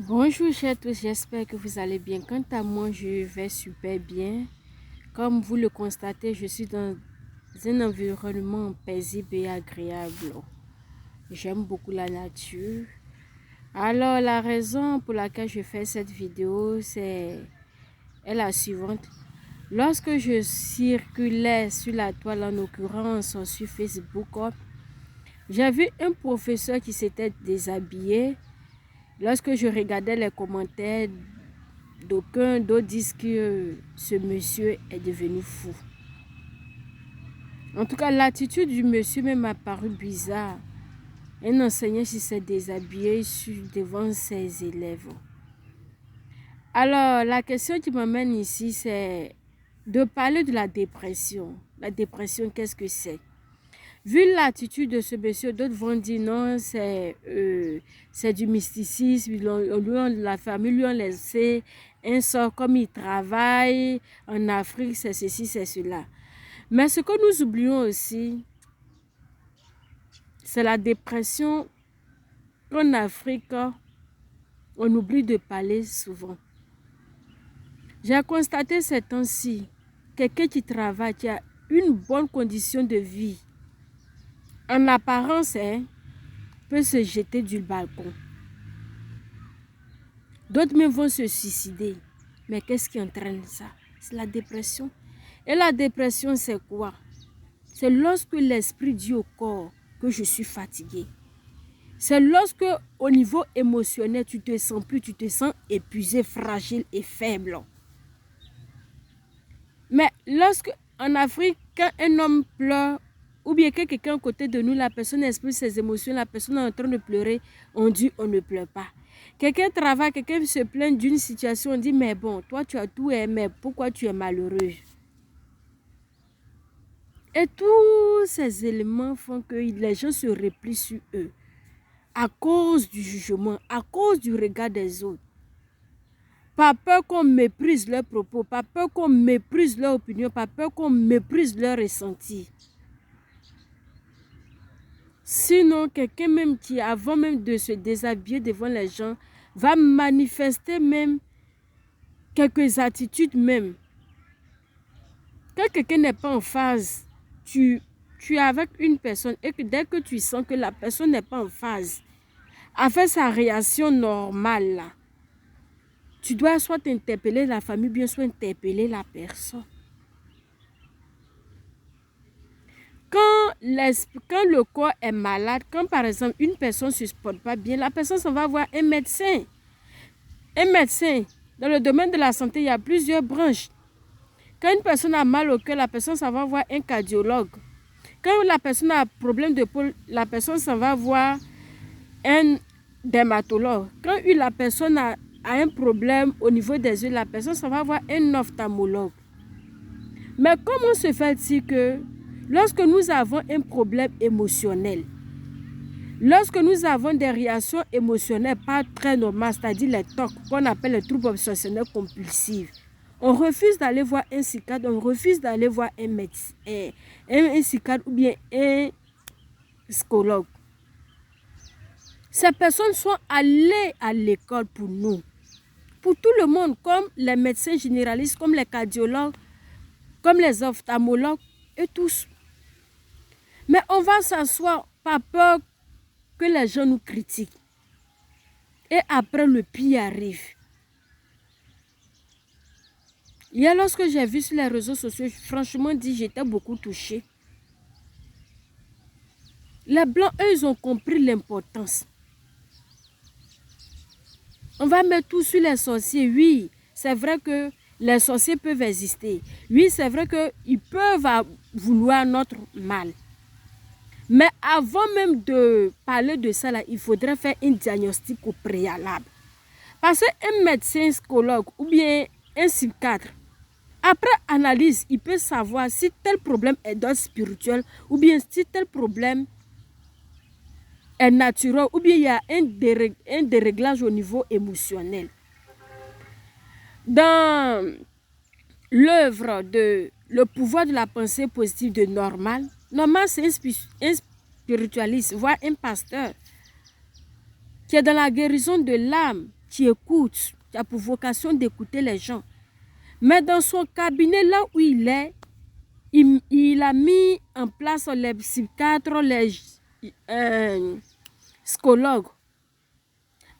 Bonjour chers tous, j'espère que vous allez bien. Quant à moi, je vais super bien. Comme vous le constatez, je suis dans un environnement paisible et agréable. J'aime beaucoup la nature. Alors, la raison pour laquelle je fais cette vidéo, est la suivante. Lorsque je circulais sur la toile, en l'occurrence sur Facebook, j'ai vu un professeur qui s'était déshabillé. Lorsque je regardais les commentaires, d'aucuns d'autres disent que ce monsieur est devenu fou. En tout cas, l'attitude du monsieur m'a paru bizarre. Un enseignant qui s'est déshabillé devant ses élèves. Alors, la question qui m'amène ici, c'est de parler de la dépression. La dépression, qu'est-ce que c'est? Vu l'attitude de ce monsieur, d'autres vont dire non, c'est du mysticisme. La famille lui a laissé un sort, comme il travaille en Afrique, c'est ceci, c'est cela. Mais ce que nous oublions aussi, c'est la dépression qu'en Afrique, on oublie de parler souvent. J'ai constaté ces temps-ci, quelqu'un qui travaille, qui a une bonne condition de vie, en apparence, peut se jeter du balcon. D'autres même vont se suicider. Mais qu'est-ce qui entraîne ça? C'est la dépression. Et la dépression, c'est quoi? C'est lorsque l'esprit dit au corps que je suis fatigué. C'est lorsque, au niveau émotionnel, tu te sens plus, tu te sens épuisé, fragile et faible. Mais lorsque, en Afrique, quand un homme pleure, ou bien que quelqu'un à côté de nous, la personne exprime ses émotions, la personne est en train de pleurer, on dit on ne pleure pas. Quelqu'un travaille, quelqu'un se plaint d'une situation, on dit mais bon, toi tu as tout aimé, pourquoi tu es malheureux? Et tous ces éléments font que les gens se replient sur eux à cause du jugement, à cause du regard des autres. Pas peur qu'on méprise leurs propos, pas peur qu'on méprise leur opinion, pas peur qu'on méprise leur ressenti. Sinon, quelqu'un même qui, avant même de se déshabiller devant les gens, va manifester même quelques attitudes même. Quand quelqu'un n'est pas en phase, tu es avec une personne et que dès que tu sens que la personne n'est pas en phase, avec sa réaction normale, là, tu dois soit interpeller la famille, bien soit interpeller la personne. Quand le corps est malade, quand par exemple une personne ne se porte pas bien, la personne s'en va voir un médecin. Un médecin, dans le domaine de la santé, il y a plusieurs branches. Quand une personne a mal au cœur, la personne s'en va voir un cardiologue. Quand la personne a un problème de peau, la personne s'en va voir un dermatologue. Quand la personne a un problème au niveau des yeux, la personne s'en va voir un ophtalmologue. Mais comment se fait-il que lorsque nous avons un problème émotionnel, lorsque nous avons des réactions émotionnelles pas très normales, c'est-à-dire les TOC, qu'on appelle les troubles obsessionnels compulsifs, on refuse d'aller voir un psychiatre, on refuse d'aller voir un médecin, un psychiatre ou bien un psychologue. Ces personnes sont allées à l'école pour nous, pour tout le monde, comme les médecins généralistes, comme les cardiologues, comme les ophtalmologues et tous. Mais on va s'asseoir par peur que les gens nous critiquent. Et après, le pire arrive. Hier, lorsque j'ai vu sur les réseaux sociaux, franchement dit, j'étais beaucoup touchée. Les Blancs, eux, ils ont compris l'importance. On va mettre tout sur les sorciers. Oui, c'est vrai que les sorciers peuvent exister. Oui, c'est vrai qu'ils peuvent vouloir notre mal. Mais avant même de parler de ça, là, il faudrait faire un diagnostic au préalable. Parce qu'un médecin psychologue ou bien un psychiatre, après analyse, il peut savoir si tel problème est d'ordre spirituel ou bien si tel problème est naturel ou bien il y a un déréglage au niveau émotionnel. Dans l'œuvre de Le pouvoir de la pensée positive de Norman, c'est un spiritualiste, voire un pasteur, qui est dans la guérison de l'âme. tu écoutes, tu as pour vocation d'écouter les gens. Mais dans son cabinet, là où il est, il a mis en place les psychiatres, les psychologues.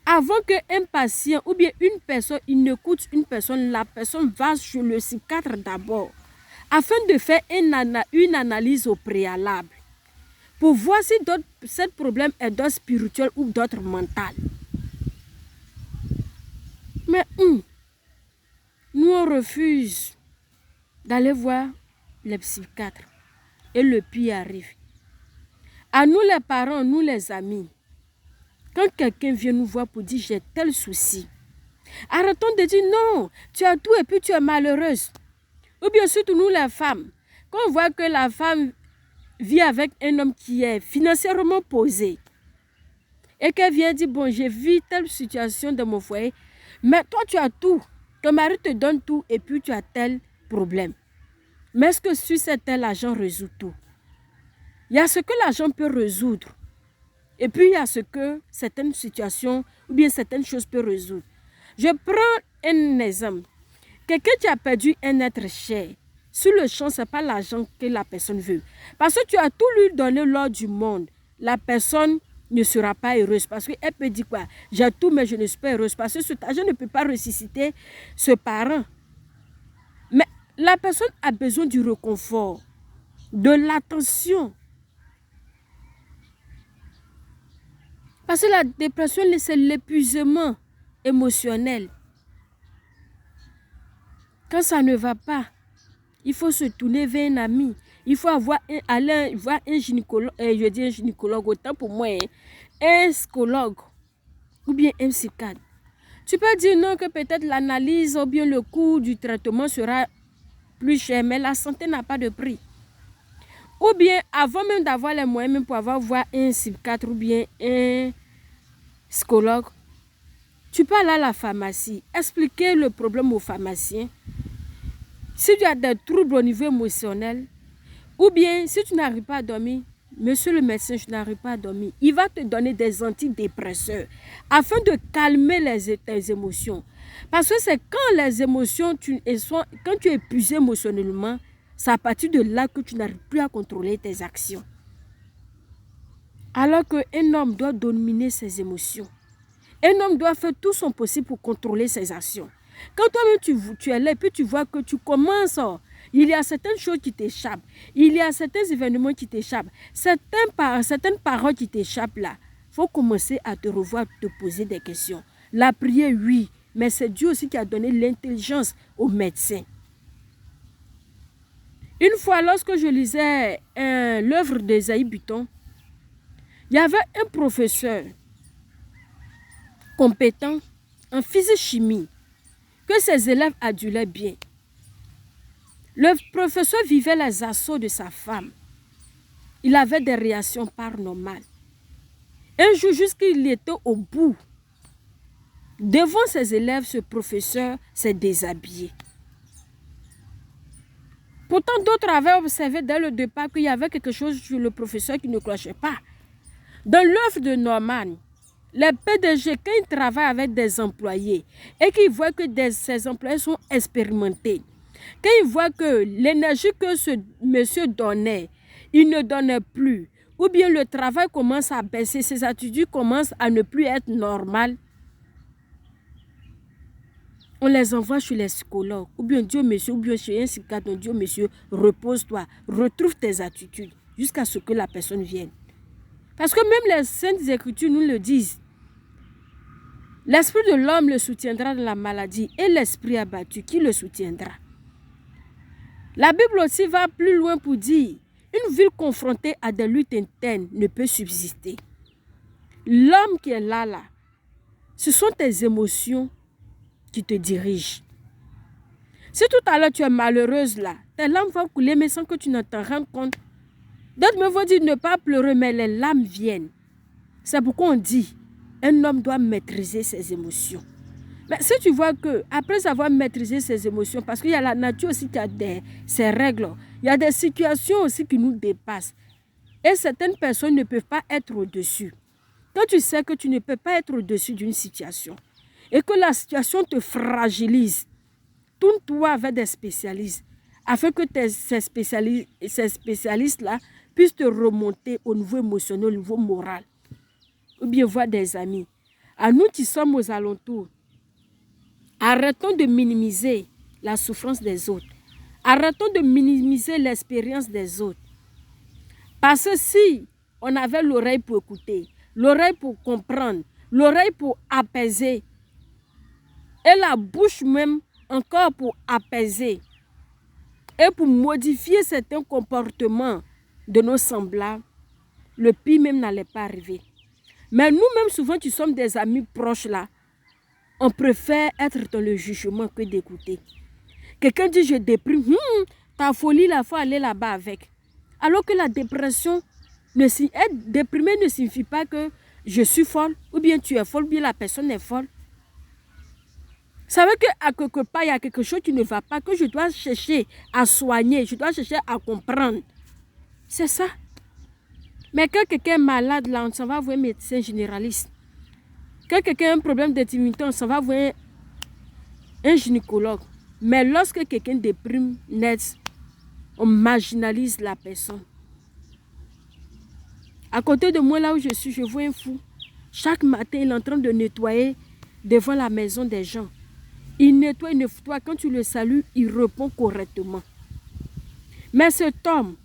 Avant qu'un patient ou bien une personne, il n'écoute une personne, la personne va chez le psychiatre d'abord, afin de faire une analyse au préalable, pour voir si ce problème est d'ordre spirituel ou d'ordre mental. Mais nous on refuse d'aller voir les psychiatres. Et le pire arrive. À nous les parents, nous les amis, quand quelqu'un vient nous voir pour dire j'ai tel souci, arrêtons de dire non, tu as tout et puis tu es malheureuse. Ou bien surtout nous les femmes, quand on voit que la femme vit avec un homme qui est financièrement posé et qu'elle vient dire bon, j'ai vu telle situation dans mon foyer, mais toi tu as tout, ton mari te donne tout et puis tu as tel problème. Mais est-ce que sur tel argent résout tout? Il y a ce que l'argent peut résoudre. Et puis il y a ce que certaines situations ou bien certaines choses peuvent résoudre. Je prends un exemple. Quelqu'un qui a perdu un être cher, sur le champ, ce n'est pas l'argent que la personne veut. Parce que tu as tout lui donné l'or du monde. La personne ne sera pas heureuse. Parce qu'elle peut dire quoi? J'ai tout mais je ne suis pas heureuse. Parce que cet argent ne peut pas ressusciter ce parent. Mais la personne a besoin du réconfort, de l'attention. Parce que la dépression, c'est l'épuisement émotionnel. Quand ça ne va pas, il faut se tourner vers un ami. Il faut aller voir un gynécologue, je dis un gynécologue, autant pour moi, un psychologue ou bien un psychiatre. Tu peux dire non que peut-être l'analyse ou bien le coût du traitement sera plus cher, mais la santé n'a pas de prix. Ou bien, avant même d'avoir les moyens, même pour avoir voir un psychiatre ou bien un psychologue, tu peux aller à la pharmacie, expliquer le problème au pharmacien. Si tu as des troubles au niveau émotionnel, ou bien si tu n'arrives pas à dormir, monsieur le médecin, je n'arrive pas à dormir, il va te donner des antidépresseurs afin de calmer tes émotions. Parce que c'est quand les émotions, quand tu es épuisé émotionnellement, c'est à partir de là que tu n'arrives plus à contrôler tes actions. Alors qu'un homme doit dominer ses émotions. Un homme doit faire tout son possible pour contrôler ses actions. Quand toi-même tu es là et puis tu vois que tu commences, il y a certaines choses qui t'échappent, il y a certains événements qui t'échappent, certaines paroles qui t'échappent là, il faut commencer à te revoir, te poser des questions. La prière, oui, mais c'est Dieu aussi qui a donné l'intelligence aux médecins. Une fois, lorsque je lisais l'œuvre d'Esaïe Buton, il y avait un professeur compétent en physique-chimie que ses élèves adulaient bien. Le professeur vivait les assauts de sa femme. Il avait des réactions paranormales. Un jour, jusqu'il était au bout, devant ses élèves, ce professeur s'est déshabillé. Pourtant, d'autres avaient observé dès le départ qu'il y avait quelque chose sur le professeur qui ne clochait pas. Dans l'œuvre de Norman, les PDG, quand ils travaillent avec des employés et qu'ils voient que ces employés sont expérimentés, quand ils voient que l'énergie que ce monsieur donnait, il ne donnait plus, ou bien le travail commence à baisser, ses attitudes commencent à ne plus être normales, on les envoie chez les psychologues, ou bien Dieu monsieur, ou bien chez un psychiatre, Dieu monsieur, repose-toi, retrouve tes attitudes, jusqu'à ce que la personne vienne. Parce que même les Saintes Écritures nous le disent. L'esprit de l'homme le soutiendra dans la maladie et l'esprit abattu, qui le soutiendra? La Bible aussi va plus loin pour dire, une ville confrontée à des luttes internes ne peut subsister. L'homme qui est là, ce sont tes émotions qui te dirigent. Si tout à l'heure tu es malheureuse là, tes larmes vont couler mais sans que tu ne t'en rendes compte. D'autres me vont dire ne pas pleurer, mais les larmes viennent. C'est pourquoi on dit, un homme doit maîtriser ses émotions. Mais si tu vois que après avoir maîtrisé ses émotions, parce qu'il y a la nature aussi qui a ses règles, il y a des situations aussi qui nous dépassent. Et certaines personnes ne peuvent pas être au-dessus. Quand tu sais que tu ne peux pas être au-dessus d'une situation, et que la situation te fragilise, tourne-toi vers des spécialistes afin que ces spécialistes-là puissent te remonter au niveau émotionnel, au niveau moral. Ou bien voir des amis. À nous qui sommes aux alentours, arrêtons de minimiser la souffrance des autres. Arrêtons de minimiser l'expérience des autres. Parce que si on avait l'oreille pour écouter, l'oreille pour comprendre, l'oreille pour apaiser, et la bouche même encore pour apaiser, et pour modifier certains comportements de nos semblables, le pire même n'allait pas arriver. Mais nous-mêmes, souvent, qui sommes des amis proches là, on préfère être dans le jugement que d'écouter. Quelqu'un dit, je déprime, ta folie, il faut aller là-bas avec. Alors que la dépression, être déprimé ne signifie pas que je suis folle, ou bien tu es folle, ou bien la personne est folle. Ça veut qu'à quelque part, il y a quelque chose qui ne va pas, que je dois chercher à soigner, je dois chercher à comprendre. C'est ça. Mais quand quelqu'un est malade, là, on s'en va voir un médecin généraliste. Quand quelqu'un a un problème d'intimité, on s'en va voir un gynécologue. Mais lorsque quelqu'un déprime net, on marginalise la personne. À côté de moi, là où je suis, je vois un fou. Chaque matin, il est en train de nettoyer devant la maison des gens. Il nettoie, il nettoie. Quand tu le salues, il répond correctement. Mais cet homme,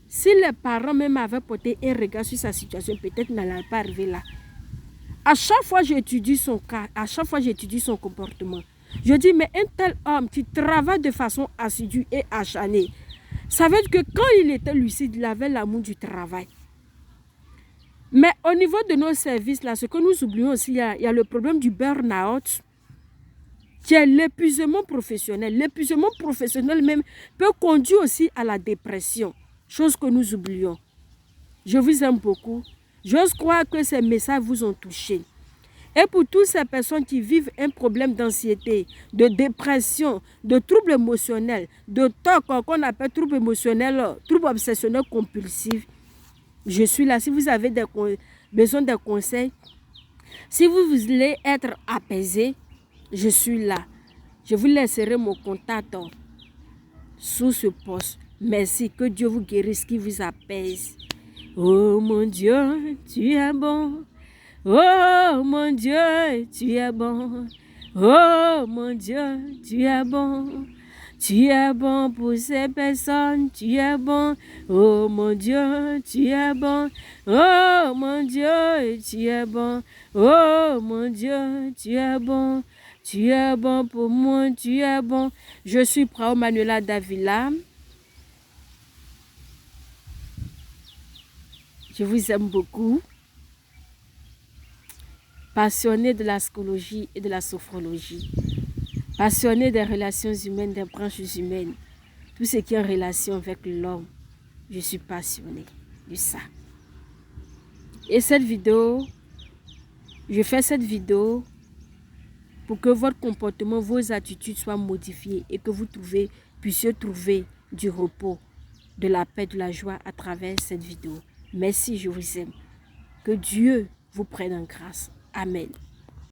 si les parents même avaient porté un regard sur sa situation, peut-être n'allait pas arriver là. À chaque fois, j'étudie son cas, à chaque fois, j'étudie son comportement. Je dis, mais un tel homme qui travaille de façon assidue et acharnée, ça veut dire que quand il était lucide, il avait l'amour du travail. Mais au niveau de nos services, là, ce que nous oublions aussi, il y a le problème du burn-out, qui est l'épuisement professionnel. L'épuisement professionnel même peut conduire aussi à la dépression, chose que nous oublions. Je vous aime beaucoup. J'ose croire que ces messages vous ont touché. Et pour toutes ces personnes qui vivent un problème d'anxiété, de dépression, de troubles émotionnels, de TOC, qu'on appelle troubles émotionnels, troubles obsessionnels compulsifs, je suis là. Si vous avez besoin de conseils, si vous voulez être apaisé, je suis là. Je vous laisserai mon contact sous ce poste. Merci, que Dieu vous guérisse, qu'il vous apaise. Oh mon Dieu, tu es bon. Oh mon Dieu, tu es bon. Oh mon Dieu, tu es bon. Tu es bon pour ces personnes, tu es bon. Oh mon Dieu, tu es bon. Oh mon Dieu, tu es bon. Oh mon Dieu, tu es bon. Tu es bon pour moi, tu es bon. Je suis Prao Manuela Davila. Je vous aime beaucoup. Passionné de la psychologie et de la sophrologie. Passionné des relations humaines, des branches humaines. Tout ce qui est en relation avec l'homme. Je suis passionnée de ça. Et cette vidéo, je fais cette vidéo pour que votre comportement, vos attitudes soient modifiées et que vous puissiez trouver du repos, de la paix, de la joie à travers cette vidéo. Merci, je vous aime. Que Dieu vous prenne en grâce. Amen.